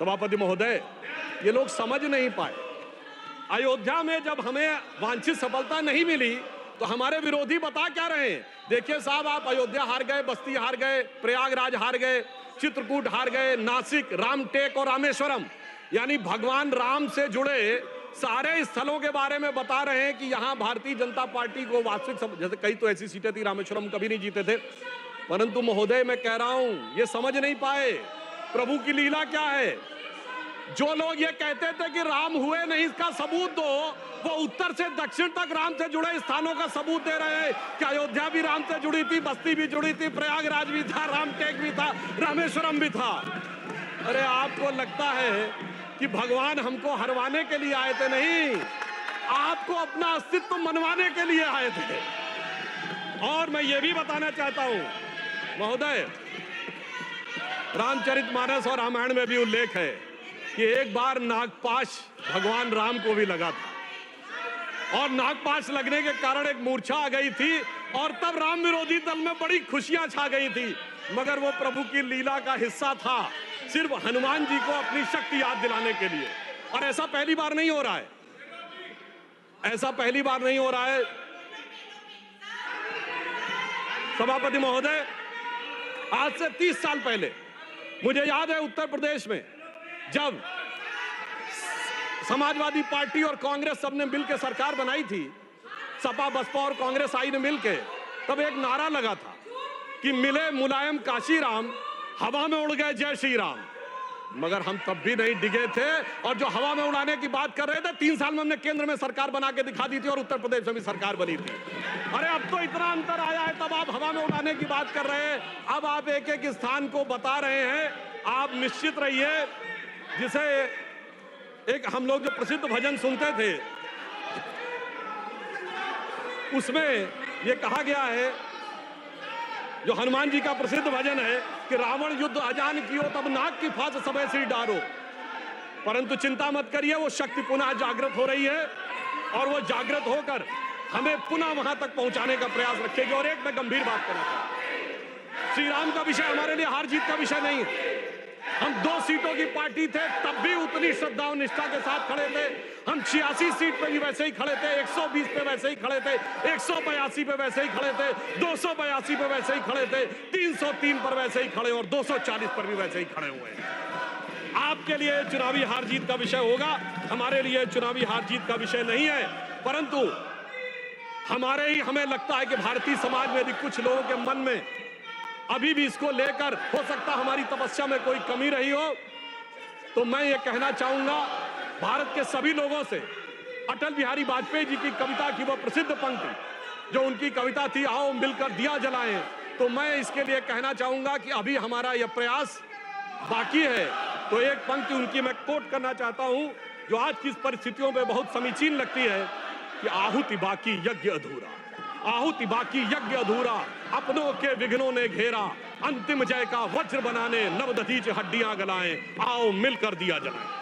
सभापति महोदय, ये लोग समझ नहीं पाए। अयोध्या में जब हमें वांछित सफलता नहीं मिली तो हमारे विरोधी बता क्या रहे हैं? देखिए साहब, आप अयोध्या हार गए, बस्ती हार गए, प्रयागराज हार गए, चित्रकूट हार गए, नासिक, रामटेक और रामेश्वरम, यानी भगवान राम से जुड़े सारे स्थलों के बारे में बता रहे हैं कि यहां भारतीय जनता पार्टी को वास्तविक, जैसे कई तो ऐसी सीटें थी, रामेश्वरम कभी नहीं जीते थे। परंतु महोदय, मैं कह रहा हूं, ये समझ नहीं पाए प्रभु की लीला क्या है। जो लोग ये कहते थे कि राम हुए नहीं, इसका सबूत दो, वो उत्तर से दक्षिण तक राम से जुड़े स्थानों का सबूत दे रहे हैं कि अयोध्या भी राम से जुड़ी थी, बस्ती भी जुड़ी थी, प्रयागराज भी था, रामटेक भी था, रामेश्वरम भी था। अरे आपको लगता है कि भगवान हमको हरवाने के लिए आए थे? नहीं, आपको अपना अस्तित्व मनवाने के लिए आए थे। और मैं ये भी बताना चाहता हूं महोदय, रामचरितमानस और रामायण में भी उल्लेख है कि एक बार नागपाश भगवान राम को भी लगा था और नागपाश लगने के कारण एक मूर्छा आ गई थी और तब राम विरोधी दल में बड़ी खुशियां छा गई थी। मगर वो प्रभु की लीला का हिस्सा था, सिर्फ हनुमान जी को अपनी शक्ति याद दिलाने के लिए। और ऐसा पहली बार नहीं हो रहा है, ऐसा पहली बार नहीं हो रहा है। सभापति महोदय, आज से 30 साल पहले मुझे याद है उत्तर प्रदेश में जब समाजवादी पार्टी और कांग्रेस सबने मिलकर सरकार बनाई थी, सपा बसपा और कांग्रेस आई ने मिलकर, तब एक नारा लगा था कि मिले मुलायम काशीराम, हवा में उड़ गए जय श्री राम। मगर हम तब भी नहीं डिगे थे और जो हवा में उड़ाने की बात कर रहे थे, 3 साल में हमने केंद्र में सरकार बना के दिखा दी थी और उत्तर प्रदेश में भी सरकार बनी थी। अरे अब तो इतना अंतर आया है, तब आप हवा में उड़ाने की बात कर रहे हैं, अब आप एक एक स्थान को बता रहे हैं। आप निश्चित रहिए, जिसे एक हम लोग जो प्रसिद्ध भजन सुनते थे उसमें यह कहा गया है, जो हनुमान जी का प्रसिद्ध भजन है कि रावण युद्ध अजान कियो तब नाग की फांस सबे सिर डारो। परंतु चिंता मत करिए, वो शक्ति पुनः जागृत हो रही है और वो जागृत होकर हमें पुनः वहां तक पहुंचाने का प्रयास रखेगी। और एक मैं गंभीर बात करना चाहता हूं, श्री राम का विषय हमारे लिए हार जीत का विषय नहीं है। हम 2 सीटों की पार्टी थे, तब भी उतनी श्रद्धा और निष्ठा के साथ खड़े थे। हम 86 सीट पे भी वैसे ही खड़े थे, 120 पे वैसे ही खड़े थे, 182 पे वैसे ही खड़े थे, 282 पे वैसे ही खड़े थे, 303 पर वैसे ही खड़े और 240 पर भी वैसे ही खड़े हुए हैं। आपके लिए चुनावी हार जीत का विषय होगा, हमारे लिए चुनावी हार जीत का विषय नहीं है। परंतु हमें लगता है कि भारतीय समाज में यदि कुछ लोगों के मन में अभी भी इसको लेकर हो सकता हमारी तपस्या में कोई कमी रही हो, तो मैं ये कहना चाहूंगा भारत के सभी लोगों से, अटल बिहारी वाजपेयी जी की कविता की वो प्रसिद्ध पंक्ति जो उनकी कविता थी, आओ मिलकर दिया जलाएं, तो मैं इसके लिए कहना चाहूंगा कि अभी हमारा यह प्रयास बाकी है। तो एक पंक्ति उनकी मैं कोट करना चाहता हूं जो आज की परिस्थितियों में बहुत समीचीन लगती है कि आहुति बाकी यज्ञ अधूरा, आहुति बाकी यज्ञ अधूरा, अपनों के विघ्नों ने घेरा, अंतिम जय का वज्र बनाने नवदधीच हड्डियां गलाएं, आओ मिलकर दिया जलाएं।